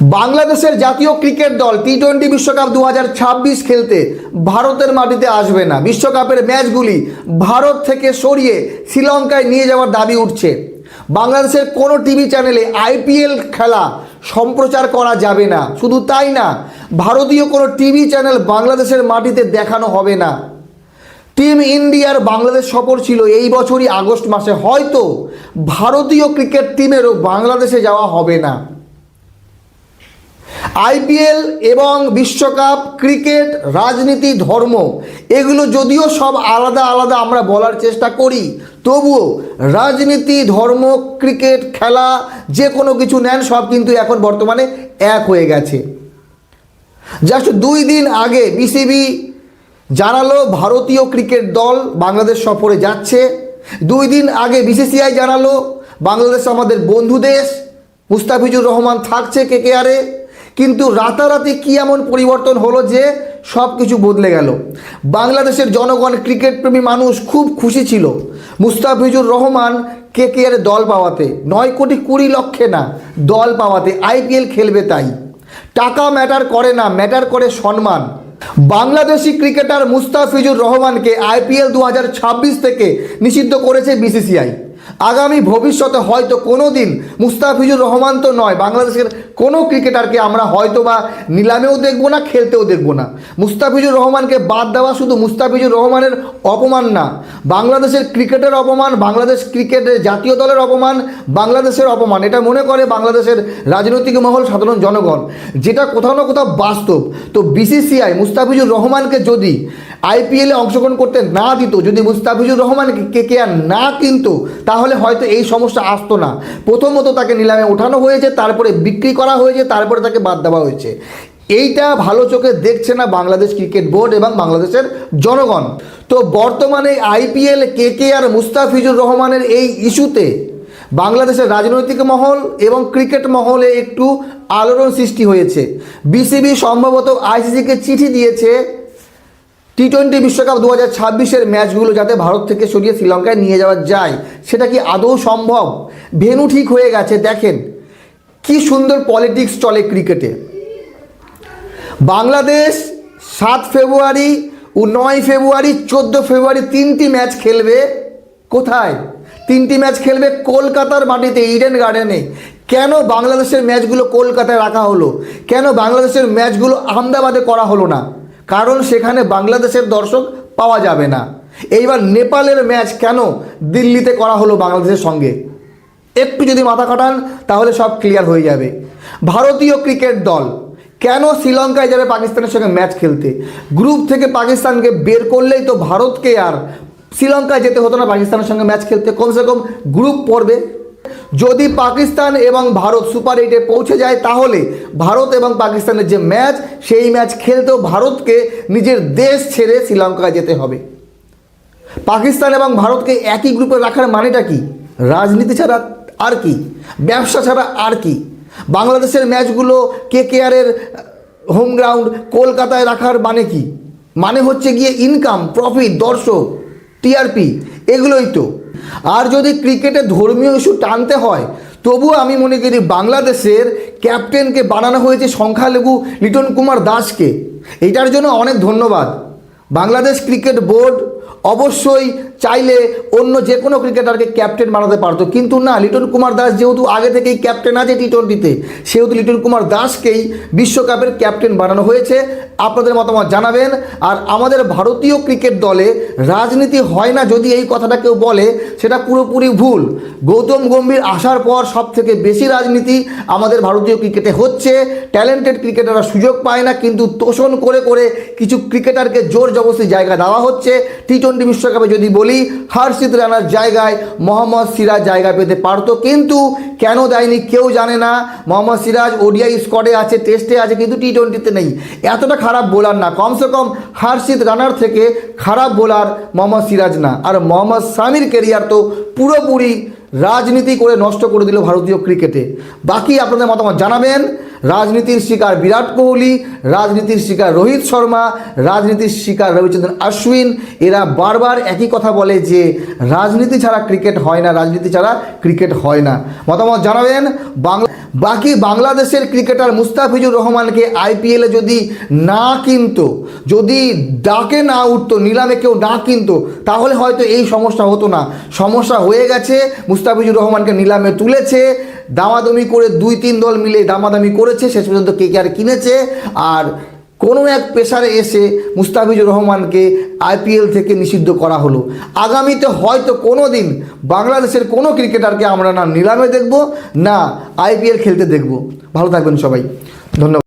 বাংলাদেশের জাতীয় ক্রিকেট দল টি-20 বিশ্বকাপ 2026 খেলতে ভারতের মাটিতে আসবে না। বিশ্বকাপের ম্যাচগুলি ভারত থেকে সরিয়ে শ্রীলঙ্কায় নিয়ে যাওয়ার দাবি উঠছে। বাংলাদেশের কোনো টিভি চ্যানেলে আইপিএল খেলা সম্প্রচার করা যাবে না। শুধু তাই না, ভারতীয় কোনো টিভি চ্যানেল বাংলাদেশের মাটিতে দেখানো হবে না। টিম ইন্ডিয়ার বাংলাদেশ সফর ছিল এই বছরই আগস্ট মাসে, হয়তো ভারতীয় ক্রিকেট টিমেরও বাংলাদেশে যাওয়া হবে না। আইপিএল এবং বিশ্বকাপ, ক্রিকেট, রাজনীতি, ধর্ম এগুলো যদিও সব আলাদা আলাদা আমরা বলার চেষ্টা করি, তবুও রাজনীতি, ধর্ম, ক্রিকেট, খেলা যে কোনো কিছু নেন সব কিন্তু এখন বর্তমানে এক হয়ে গেছে। জাস্ট 2 দিন আগে বিসিবি জানালো ভারতীয় ক্রিকেট দল বাংলাদেশ সফরে যাচ্ছে। 2 দিন আগে বিসিসিআই জানালো বাংলাদেশ আমাদের বন্ধু দেশ, মুস্তাফিজুর রহমান থাকছে কেকেআরে। কিন্তু রাতারাতি কি এমন পরিবর্তন হলো যে সব কিছু বদলে গেল। বাংলাদেশের জনগণ, ক্রিকেট প্রেমী মানুষ খুব খুশি ছিল মুস্তাফিজুর রহমান কেকেআরে দল পাওয়াতে, 9,20,00,000 না দল পাওয়াতে। আইপিএল খেলবে তাই। টাকা ম্যাটার করে না, ম্যাটার করে সম্মান। বাংলাদেশি ক্রিকেটার মুস্তাফিজুর রহমানকে আইপিএল 2026 থেকে নিষিদ্ধ করেছে বিসিসিআই। আগামী ভবিষ্যতে হয়তো কোনো দিন মুস্তাফিজুর রহমান তো নয়, বাংলাদেশের কোনো ক্রিকেটারকে আমরা হয়তো বা নিলামেও দেখব না, খেলতেও দেখব না। মুস্তাফিজুর রহমানকে বাদ দেওয়া শুধু মুস্তাফিজুর রহমানের অপমান না, বাংলাদেশের ক্রিকেটের অপমান, বাংলাদেশ ক্রিকেটের জাতীয় দলের অপমান, বাংলাদেশের অপমান। এটা মনে করে বাংলাদেশের রাজনৈতিক মহল, সাধারণ জনগণ, যেটা কোথাও না কোথাও বাস্তব। তো বিসিসিআই মুস্তাফিজুর রহমানকে যদি আইপিএলে অংশগ্রহণ করতে না দিত, যদি মুস্তাফিজুর রহমানকে কেকেআর না কিনতো, তাহলে হয়তো এই সমস্যা আসতো না। প্রথমত তাকে নিলামে ওঠানো হয়েছে, তারপরে বিক্রি করা হয়েছে, তারপরে তাকে বাদ দেওয়া হয়েছে। এইটা ভালো চোখে দেখছে না বাংলাদেশ ক্রিকেট বোর্ড এবং বাংলাদেশের জনগণ। তো বর্তমানে আইপিএল, কেকেআর, মুস্তাফিজুর রহমানের এই ইস্যুতে বাংলাদেশের রাজনৈতিক মহল এবং ক্রিকেট মহলে একটু আলোড়ন সৃষ্টি হয়েছে। বিসিবি সম্ভবত আইসিসিকে চিঠি দিয়েছে টি-20 বিশ্বকাপ 2026-এর ম্যাচগুলো যাতে ভারত থেকে সরিয়ে শ্রীলঙ্কায় নিয়ে যাওয়া যায়। সেটা কি আদৌ সম্ভব? ভেন্যু ঠিক হয়ে গেছে। দেখেন কি সুন্দর পলিটিক্স চলে ক্রিকেটে। বাংলাদেশ 7 ফেব্রুয়ারি ও 9 ফেব্রুয়ারি, 14 ফেব্রুয়ারি 3টি ম্যাচ খেলবে। কোথায়? 3টি ম্যাচ খেলবে কলকাতার মাটিতে, ইডেন গার্ডেনে। কেন বাংলাদেশের ম্যাচগুলো কলকাতায় রাখা হলো? কেন বাংলাদেশের ম্যাচগুলো আহমেদাবাদে করা হলো না? কারণ সেখানে বাংলাদেশের দর্শক পাওয়া যাবে না। এইবার নেপালের ম্যাচ কেন দিল্লিতে করা হলো বাংলাদেশের সঙ্গে? একটু যদি মাথা খাটান তাহলে সব ক্লিয়ার হয়ে যাবে। ভারতীয় ক্রিকেট দল কেন শ্রীলঙ্কায় যাবে পাকিস্তানের সঙ্গে ম্যাচ খেলতে? গ্রুপ থেকে পাকিস্তানকে বের করলেই তো ভারতকে আর শ্রীলঙ্কায় যেতে হতো না পাকিস্তানের সঙ্গে ম্যাচ খেলতে, কমসে কম গ্রুপ পর্বে। যদি পাকিস্তান এবং ভারত সুপার 8-এ পৌঁছে যায়, তাহলে ভারত এবং পাকিস্তানের যে ম্যাচ, সেই ম্যাচ খেলতেও ভারতকে নিজের দেশ ছেড়ে শ্রীলঙ্কায় যেতে হবে। পাকিস্তান এবং ভারতকে একই গ্রুপে রাখার মানেটা কি? রাজনীতি ছাড়া আর কি? ব্যবসা ছাড়া আর কি? বাংলাদেশের ম্যাচগুলো কেকেআরের হোম গ্রাউন্ড কলকাতায় রাখার মানে কি? মানে হচ্ছে গিয়ে ইনকাম, প্রফিট, দর্শক, টিআরপি, এগুলোই তো। আর যদি ক্রিকেটে ধর্মীয় ইস্যু টানতে হয়, তবুও আমি মনে করি বাংলাদেশের ক্যাপ্টেনকে বানানো হয়েছে সংখ্যালঘু লিটন কুমার দাসকে। এইটার জন্য অনেক ধন্যবাদ। বাংলাদেশ ক্রিকেট বোর্ড অবশ্যই চাইলে অন্য যে কোনো ক্রিকেটারকে ক্যাপ্টেন বানাতে পারতো, কিন্তু না, লিটন কুমার দাস যেহেতু আগে থেকেই ক্যাপ্টেন আছে টি-20-তে, সেহেতু লিটন কুমার দাসকেই বিশ্বকাপের ক্যাপ্টেন বানানো হয়েছে। আপনাদের মতামত জানাবেন। আর আমাদের ভারতীয় ক্রিকেট দলে রাজনীতি হয় না যদি এই কথাটা কেউ বলে, সেটা পুরোপুরি ভুল। গৌতম গম্ভীর আসার পর সব থেকে বেশি রাজনীতি আমাদের ভারতীয় ক্রিকেটে হচ্ছে। ট্যালেন্টেড ক্রিকেটাররা সুযোগ পায় না, কিন্তু তোষণ করে করে কিছু ক্রিকেটারকে জোর জবরদস্তি জায়গা দেওয়া হচ্ছে। টি-20 বিশ্বকাপে যদি বলি, হর্ষিত রানার জায়গায় মোহাম্মদ সিরাজ জায়গা পেতে পারতো, কিন্তু কেন দেয়নি কেউ জানে না। মোহাম্মদ সিরাজ ওডিআই স্কোয়াডে আছে, টেস্টে আছে, কিন্তু টি-20-তে নেই। এতটা খারাপ বোলার না, কমসে কম হর্ষিত রানার থেকে খারাপ বোলার মোহাম্মদ সিরাজ না। আর মোহাম্মদ শামির কেরিয়ার তো পুরোপুরি রাজনীতি করে নষ্ট করে দিল ভারতীয় ক্রিকেটে। বাকি আপনাদের মতামত জানাবেন। রাজনীতির শিকার বিরাট কোহলি, রাজনীতির শিকার রোহিত শর্মা, রাজনীতির শিকার রবিচন্দ্রন অশ্বিন। এরা বারবার একই কথা বলে যে রাজনীতি ছাড়া ক্রিকেট হয় না, রাজনীতি ছাড়া ক্রিকেট হয় না। মতামত জানাবেন। বাকি বাংলাদেশের ক্রিকেটার মুস্তাফিজুর রহমানকে আইপিএলে যদি না কিনতো, যদি ডাকে না উঠতো, নিলামে কেউ না কিনতো, তাহলে হয়তো এই সমস্যা হতো না। সমস্যা হয়ে গেছে। মুস্তাফিজুর রহমানকে নিলামে তুলেছে, দামাদামি করে 2-3 দল মিলে দামাদামি করেছে, শেষ পর্যন্ত কেকেআর কিনেছে। আর কোনো এক প্রেসারে এসে মুস্তাফিজুর রহমানকে আইপিএল থেকে নিষিদ্ধ করা হলো। আগামীতে হয়তো কোনো দিন বাংলাদেশের কোনো ক্রিকেটারকে আমরা না নিলামে দেখব, না আইপিএল খেলতে দেখব। ভালো থাকবেন সবাই, ধন্যবাদ।